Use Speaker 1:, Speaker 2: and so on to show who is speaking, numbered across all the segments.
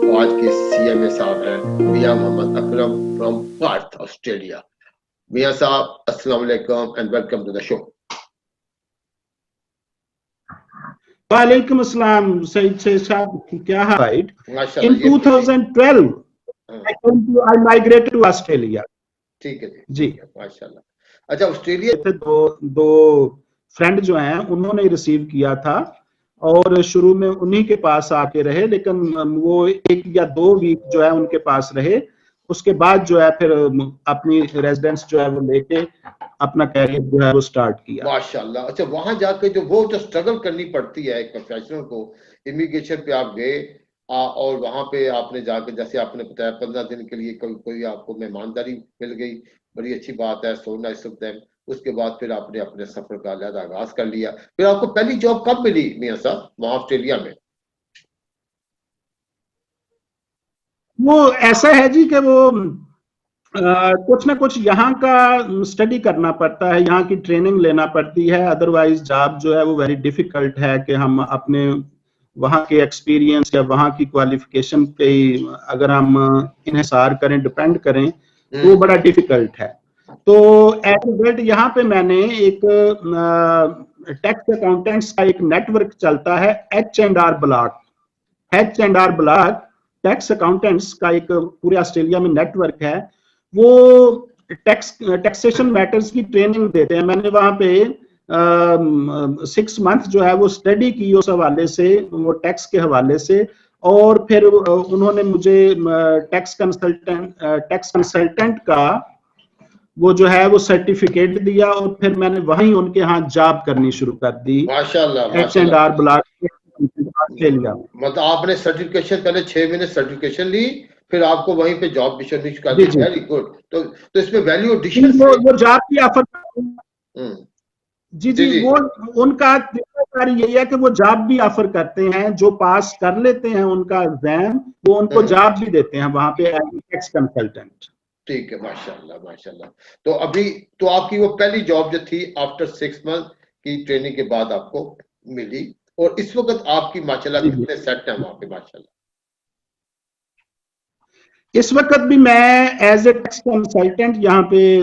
Speaker 1: तो आज के CMA साहब हैं मियां Mohammad Akram from Perth, Australia. मियां साहब, अस्सलाम वालेकुम and welcome to the show.
Speaker 2: वालेकुम अस्सलाम सईद साहब, क्या हाल?
Speaker 1: माशाल्लाह,
Speaker 2: In
Speaker 1: ये
Speaker 2: 2012
Speaker 1: हाँ,
Speaker 2: I migrated to Australia.
Speaker 1: ठीक है जी,
Speaker 2: जी,
Speaker 1: ठीक है, माशाल्लाह। अच्छा, ऑस्ट्रेलिया
Speaker 2: थे दो फ्रेंड जो हैं उन्होंने रिसीव किया था और शुरू में उन्हीं के पास आके रहे, लेकिन वो 1 या 2 वीक जो है उनके पास रहे। उसके बाद जो है फिर अपनी रेजिडेंस जो है वो लेके अपना कैरियर जो है वो स्टार्ट किया।
Speaker 1: माशाल्लाह। अच्छा, वहां जाके जो स्ट्रगल करनी पड़ती है एक प्रोफेशनल को, इमिग्रेशन पे आप गए और वहां पे आपने जाकर, जैसे आपने बताया, 15 दिन के लिए कोई आपको मेहमानदारी मिल गई, बड़ी अच्छी बात है, सो नाइस ऑफ देम। उसके बाद फिर आपने अपने सफर का अलहदा आगाज कर लिया। फिर आपको पहली जॉब कब मिली मियां साहब वहां ऑस्ट्रेलिया में?
Speaker 2: वो ऐसा है जी कि वो कुछ ना कुछ यहाँ का स्टडी करना पड़ता है, यहाँ की ट्रेनिंग लेना पड़ती है, अदरवाइज जॉब जो है वो वेरी डिफिकल्ट है कि हम अपने वहाँ के एक्सपीरियंस या वहाँ की क्वालिफिकेशन पे अगर हम इन्हिसार करें, डिपेंड करें, तो वो बड़ा डिफिकल्ट है। तो एज रिजल्ट यहाँ पे मैंने एक टैक्स अकाउंटेंट्स का एक नेटवर्क चलता है, H&R block. H&R block tax accountants का एक पूरे ऑस्ट्रेलिया में नेटवर्क है। वो टैक्सेशन मैटर्स की ट्रेनिंग देते हैं। मैंने वहां पे 6 मंथ जो है वो स्टडी की उस हवाले से, वो टैक्स के हवाले से, और फिर उन्होंने मुझे टैक्स कंसल्टेंट का वो जो है वो सर्टिफिकेट दिया और फिर मैंने वहीं उनके यहाँ जॉब करनी शुरू कर दी,
Speaker 1: माशाल्लाह,
Speaker 2: H&R
Speaker 1: माशाल्लाह।
Speaker 2: ब्लॉक ऑस्ट्रेलिया में।
Speaker 1: मतलब आपने सर्टिफिकेशन, पहले 6 महीने सर्टिफिकेशन ली, फिर आपको वहीं पे जॉब भी शुरू कर
Speaker 2: जी
Speaker 1: दी।
Speaker 2: जी।
Speaker 1: Very good. तो इसमें वैल्यू एडिशन से
Speaker 2: वो जॉब की ऑफर,
Speaker 1: हम्म,
Speaker 2: जी
Speaker 1: जी
Speaker 2: जी,
Speaker 1: जी,
Speaker 2: वो उनका कार्य यही है कि वो जॉब भी ऑफर करते हैं, जो पास कर लेते हैं उनका एग्जाम, वो उनको
Speaker 1: हम्म,
Speaker 2: जॉब भी देते हैं वहां पे एज टैक्स कंसल्टेंट।
Speaker 1: ठीक है, माशाल्लाह, माशाल्लाह। तो अभी तो आपकी वो पहली जॉब जो थी आफ्टर 6 मंथ की ट्रेनिंग के बाद आपको मिली, और इस वक्त आपकी माशाल्लाह
Speaker 2: जी जी।
Speaker 1: कितने सेट हैं वहां पे माशाल्लाह?
Speaker 2: इस वक्त भी मैं एज ए टैक्स कंसल्टेंट यहाँ पे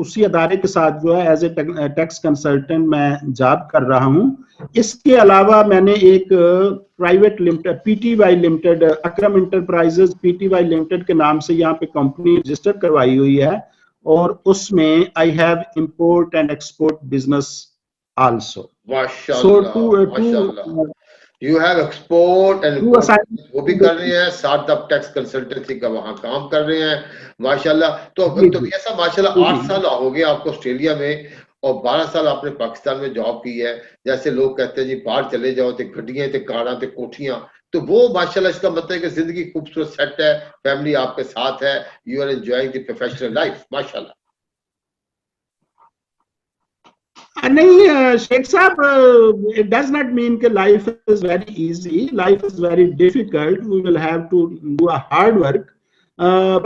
Speaker 2: उसी अदारे के साथ जो है एज ए टैक्स कंसल्टेंट मैं जॉब कर रहा हूँ। इसके अलावा मैंने एक प्राइवेट लिमिटेड PTY लिमिटेड, अकरम इंटरप्राइजेज PTY लिमिटेड के नाम से यहाँ पे कंपनी रजिस्टर करवाई हुई है, और उसमें I have import and export business also. So
Speaker 1: माशाल्लाह, माशाल्लाह।
Speaker 2: To
Speaker 1: you have export and
Speaker 2: to
Speaker 1: import,
Speaker 2: assign.
Speaker 1: वो भी कर रहे हैं, साथ आप टैक्स कंसल्टेंसी का वहां काम कर रहे हैं, माशाल्लाह।
Speaker 2: जी
Speaker 1: तो
Speaker 2: जी
Speaker 1: ऐसा माशाल्लाह
Speaker 2: जी
Speaker 1: 8 साल हो गए आपको ऑस्ट्रेलिया में, और 12 साल आपने पाकिस्तान में जॉब की है। जैसे लोग कहते हैं जी बाहर चले जाओ तो गड्डियां ते कारा ते कोठियां, तो वो माशाल्लाह इसका मतलब है कि जिंदगी खूबसूरत सेट है, फैमिली आपके साथ है, you are enjoying the professional life माशाल्लाह।
Speaker 2: नहीं शेख साहब, इट डज नॉट मीन कि life is very easy, life is very difficult, we will have to do a hard work,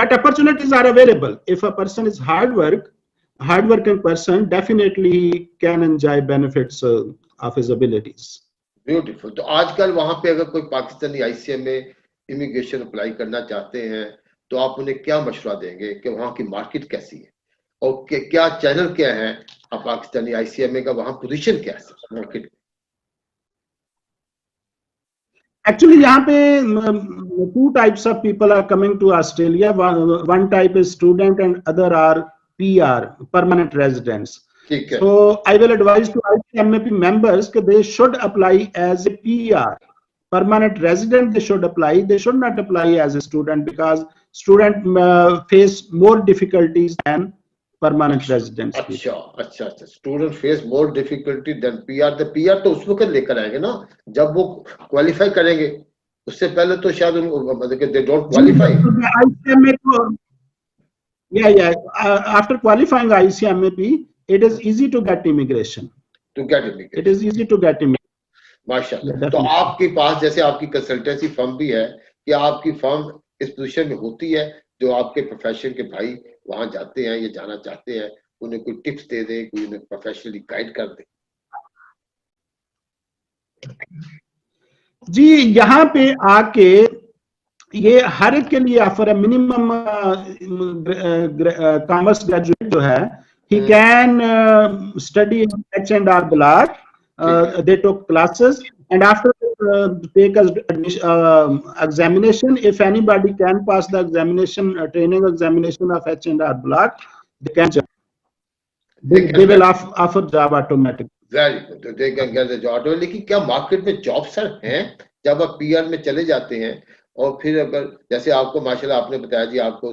Speaker 2: but opportunities are available if a person is hard working person definitely he can enjoy benefits of his abilities.
Speaker 1: Beautiful. तो आजकल वहां पे अगर कोई Pakistani ICM में immigration apply करना चाहते हैं, तो आप उन्हें क्या मशवरा देंगे कि वहां की मार्केट कैसी है, और क्या चैनल क्या है पाकिस्तानी ICM का, वहां पोजीशन क्या है मार्केट?
Speaker 2: Actually, यहाँ पे two types of people are coming to Australia. One type is student and other are PR, permanent residents.
Speaker 1: ठीक है,
Speaker 2: So I will advise to ICMAP members that they should apply as a PR. Permanent resident they should apply. They should not apply as a student because student face more difficulties than permanent residents.
Speaker 1: अच्छा अच्छा अच्छा। Student face more difficulty than PR। तो PR तो उस वक्त लेकर आएंगे ना जब वो क्वालिफाई करेंगे, उससे पहले तो शायद उनको मतलब they don't qualify.
Speaker 2: ICMAP, yeah. After qualifying ICMAP, it is easy to get immigration.
Speaker 1: To get
Speaker 2: It is
Speaker 1: immigration.
Speaker 2: easy to get immigration. Yeah,
Speaker 1: माशाल्लाह। तो
Speaker 2: definitely.
Speaker 1: आपके पास जैसे आपकी कंसल्टेंसी फर्म भी है, क्या आपकी फर्म इस पोजीशन में होती है जो आपके प्रोफेशन के भाई वहां जाते हैं या जाना चाहते हैं, उन्हें कोई टिप्स दे दे, कोई उन्हें प्रोफेशनली गाइड कर दे?
Speaker 2: जी, यहाँ पे आके ये हर एक के लिए ऑफर है। मिनिमम कॉमर्स ग्रेजुएट जो है, he can study in H&R Block. They took classes, and after take examination, if anybody can pass the examination, training examination of H&R Block, they can job. They will offer job automatically.
Speaker 1: Very good, तो they can get the job. लेकिन क्या market में job sir हैं जब आप PR में चले जाते हैं? और फिर अगर जैसे आपको माशाल्लाह आपने बताया जी, आपको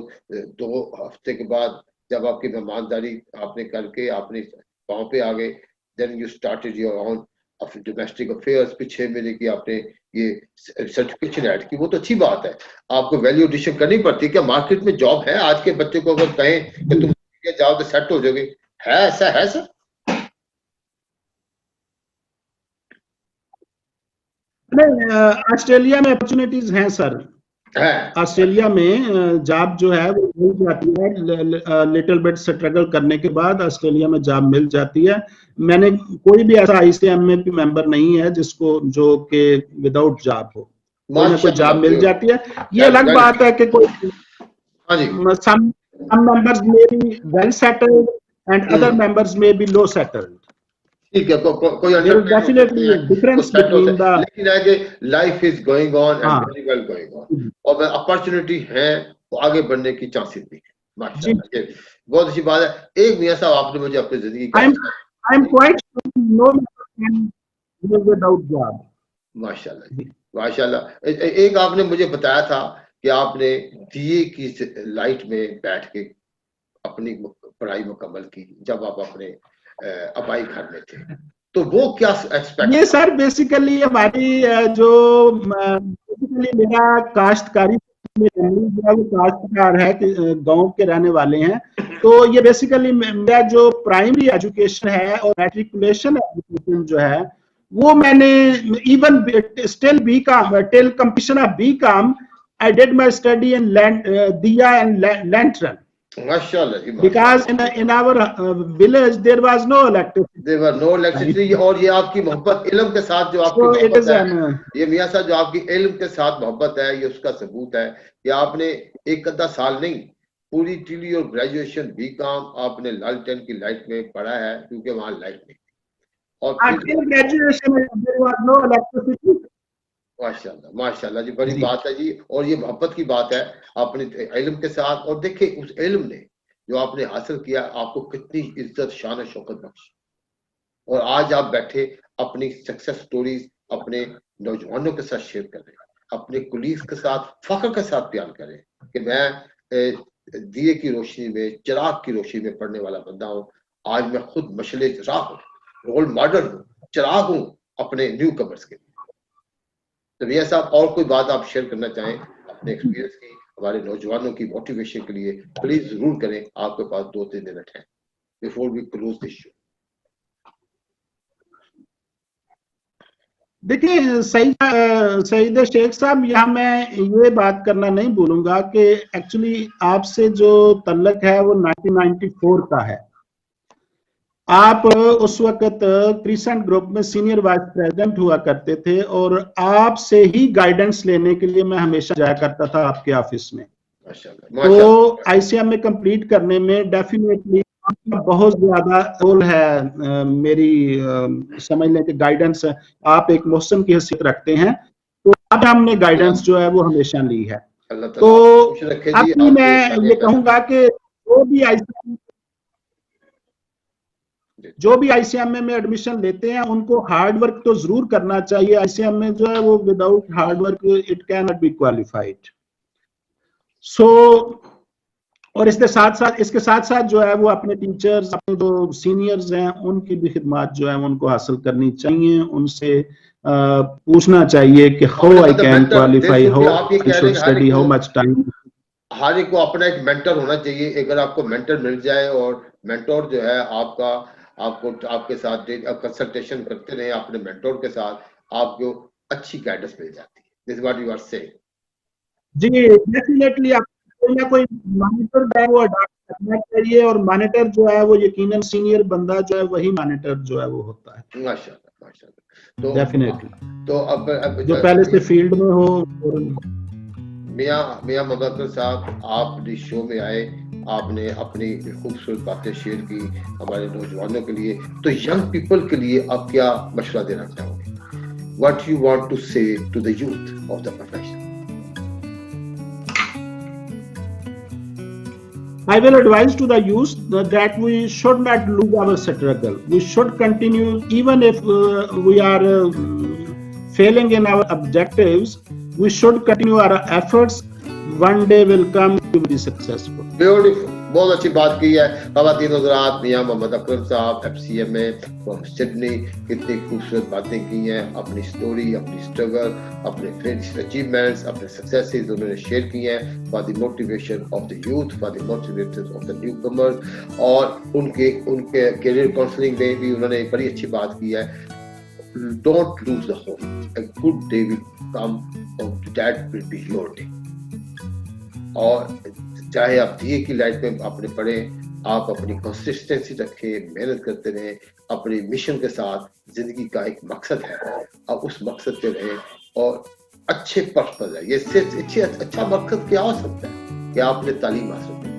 Speaker 1: 2 हफ्ते के बाद जब आपकी मेहमानदारी आपने करके आपने पाँव पे आ गए, then you started your own domestic affairs, फिर 6 महीने की आपने ये सर्टिफिकेशन ऐड की, वो तो अच्छी बात है। आपको वैल्यू एडिशन करनी पड़ती है। क्या मार्केट में जॉब है? आज के बच्चे को अगर कहें कि तुम जाओ तो सेट हो जाओगे, है ऐसा है सर?
Speaker 2: ऑस्ट्रेलिया में अपॉर्चुनिटीज हैं सर। ऑस्ट्रेलिया में जॉब जो है वो मिल जाती है, लिटिल बिट स्ट्रगल करने के बाद ऑस्ट्रेलिया में जॉब मिल जाती है। मैंने कोई भी ऐसा ICM में भी मेंबर नहीं है जिसको जो कि विदाउट जॉब हो, कोई जॉब मिल जाती है। ये अलग बात है कि कोई some members may be well settled and other members may be low settled.
Speaker 1: ठीक है, कोई
Speaker 2: डेफिनेटली डिफरेंस बिटवीन द,
Speaker 1: लेकिन है कि life is going on and very well going on, और अपॉर्चुनिटी है तो आगे बढ़ने की चांसेस भी है। माशाल्लाह, ये बहुत अच्छी बात है। एक मियां साहब, आपने मुझे अपनी जिंदगी का
Speaker 2: I am quite no without job.
Speaker 1: माशाल्लाह जी, माशाल्लाह। एक आपने मुझे बताया था कि आपने दिए की लाइट में बैठ के अपनी पढ़ाई मुकम्मल की जब आप अपने अबाई घर में थे, तो वो क्या एक्सपेक्ट?
Speaker 2: ये सर बेसिकली हमारी जो बेसिकली मेरा काश्तकारी वो काश्तकार है, गांव के रहने वाले हैं। तो ये बेसिकली मेरा जो प्राइमरी एजुकेशन है और मैट्रिकुलेशन एजुकेशन जो है वो मैंने even still BCom till completion of BCom I did my study in दिया and lantern. Because in our village there was no electricity.
Speaker 1: There was no electricity। और ये आपकी मोहब्बत इल्म के साथ जो आपकी मोहब्बत है, ये मियां साहब जो आपकी इल्म के साथ मोहब्बत है, ये उसका सबूत है कि आपने एक आधा साल नहीं, पूरी टिली और ग्रेजुएशन BCom आपने लालटेन की लाइट में पढ़ा है, क्योंकि वहां लाइट नहीं। और
Speaker 2: फिर ग्रेजुएशन में there was no electricity।
Speaker 1: माशाल्लाह, माशाल्लाह जी, बड़ी बात है जी। और ये मोहब्बत की बात है अपने इल्म के साथ। और देखिए उस इल्म ने जो आपने हासिल किया आपको कितनी इज्जत, शान और शौकत बख्शी, और आज आप बैठे अपनी सक्सेस स्टोरीज अपने नौजवानों के साथ शेयर कर रहे हैं, अपने कुलीग्स के साथ फख्र के साथ बयान करें कि मैं दिए की रोशनी में, चिराग की रोशनी में पढ़ने वाला बंदा हूँ। आज मैं खुद मशले राह हूँ, रोल मॉडल हूँ, चिराग हूँ अपने न्यू कमर्स के लिए। तो भैया साहब, और कोई बात आप शेयर करना चाहें अपने एक्सपीरियंस की हमारे नौजवानों की मोटिवेशन के लिए, प्लीज जरूर करें। आपके पास 2-3 मिनट हैं before we close this show.
Speaker 2: देखिए सईद शेख साहब, यहाँ मैं ये बात करना नहीं भूलूंगा कि एक्चुअली आपसे जो तल्लक है वो 1994 का है। आप उस वक्त क्रिसेंट ग्रुप में सीनियर वाइस प्रेसिडेंट हुआ करते थे और आपसे ही गाइडेंस लेने के लिए मैं हमेशा जाया करता था आपके ऑफिस में। तो ICM में कंप्लीट करने में डेफिनेटली बहुत ज्यादा रोल है। मेरी समझ लें कि गाइडेंस, आप एक मोहसिन की हैसियत रखते हैं, तो अब हमने गाइडेंस जो है वो हमेशा ली है। तो अब मैं ये कहूंगा कि जो भी ICM में एडमिशन लेते हैं उनको हार्ड वर्क तो जरूर करना चाहिए। ICM में जो है वो without hard work it can not be qualified. So और इसके साथ साथ जो है वो अपने टीचर्स, अपने जो सीनियर्स हैं उनकी भी खिदमत जो है उनको हासिल करनी चाहिए। उनसे पूछना चाहिए कि how I can qualify, how I should study, how much time.
Speaker 1: हर एक को अपना एक मेंटर होना चाहिए। अगर आपको मेंटर मिल जाए और मेंटर जो है आपको आपके साथ कंसल्टेशन करते रहे अपने मेंटर के साथ, आपको अच्छी गाइडेंस मिल जाती है। This what you are saying.
Speaker 2: जी डेफिनेटली आप कोई ना कोई मॉनिटर जो है वो अडॉप्ट करना चाहिए, और मॉनिटर जो है वो यकीनन सीनियर बंदा जो है वही मॉनिटर जो है वो होता है।
Speaker 1: माशाल्लाह, माशाल्लाह। तो
Speaker 2: डेफिनेटली
Speaker 1: तो अब
Speaker 2: जो पहले से फील्ड में हो।
Speaker 1: मियां मोहम्मद साहब, आप इस शो में आए, आपने अपनी खूबसूरत बातें शेयर की हमारे नौजवानों के लिए। तो यंग पीपल के लिए आप क्या मशवरा देना चाहोगे? What you want to say to the youth of the profession?
Speaker 2: I will advise to the youth that we should not lose our struggle. We should continue, even if we are failing in our objectives. We should continue our efforts. One day will come to be successful.
Speaker 1: Beautiful. बहुत अच्छी बात की है ख़वातीन हज़रात। मियां मोहम्मद अकरम साहब FCMA from Sydney, कितनी खूबसूरत बातें की हैं, अपनी स्टोरी, अपनी स्ट्रगल, अपने अचीवमेंट्स, अपने सक्सेसेस उन्होंने शेयर की हैं for the motivation of the youth, for the motivation of the new commerce. और उनके करियर काउंसलिंग में भी उन्होंने एक बड़ी अच्छी बात की है, don't lose the hope, a good day will come और that will be your day. और चाहे आप दिए की लाइफ में आपने पढ़े, आप अपनी कंसिस्टेंसी रखें, मेहनत करते रहें, अपने मिशन के साथ। जिंदगी का एक मकसद है, आप उस मकसद पे रहें और अच्छे पथ पर रहें। इससे अच्छा मकसद क्या हो सकता है कि आपने तालीम हासिल की,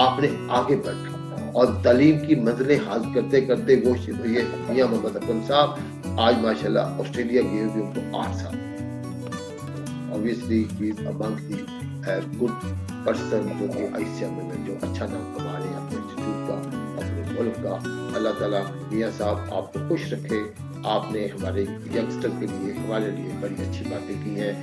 Speaker 1: आपने आगे बढ़ना, और तालीम की मंजिलें हासिल करते करते वो ये मियां मोहम्मद अकरम साहब आज माशाल्लाह ऑस्ट्रेलिया गए हुए उनको 8 साल। Obviously he is among the good person जो कि ICMA में जो अच्छा नाम कमा रहे हैं अपने इंस्टीट्यूट का, अपने मुल्क का। अल्लाह ताला मियां साहब आपको खुश रखे। आपने हमारे यंगस्टर के लिए, हमारे लिए बड़ी अच्छी बातें की हैं।